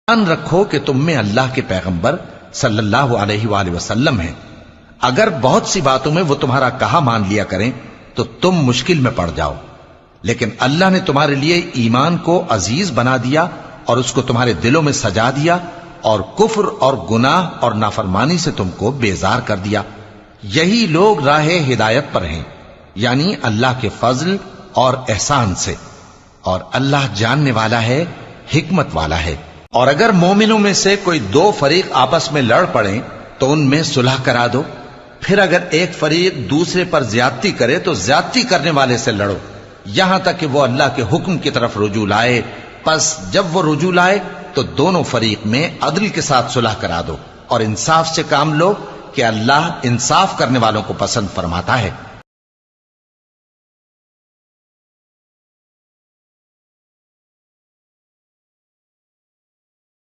جان رکھو کہ تم میں اللہ کے پیغمبر صلی اللہ علیہ وآلہ وسلم ہیں. اگر بہت سی باتوں میں وہ تمہارا کہا مان لیا کریں تو تم مشکل میں پڑ جاؤ، لیکن اللہ نے تمہارے لیے ایمان کو عزیز بنا دیا اور اس کو تمہارے دلوں میں سجا دیا اور کفر اور گناہ اور نافرمانی سے تم کو بیزار کر دیا. یہی لوگ راہ ہدایت پر ہیں، یعنی اللہ کے فضل اور احسان سے، اور اللہ جاننے والا ہے، حکمت والا ہے. اور اگر مومنوں میں سے کوئی دو فریق آپس میں لڑ پڑیں تو ان میں صلح کرا دو. پھر اگر ایک فریق دوسرے پر زیادتی کرے تو زیادتی کرنے والے سے لڑو یہاں تک کہ وہ اللہ کے حکم کی طرف رجوع لائے. پس جب وہ رجوع لائے تو دونوں فریق میں عدل کے ساتھ صلح کرا دو اور انصاف سے کام لو کہ اللہ انصاف کرنے والوں کو پسند فرماتا ہے.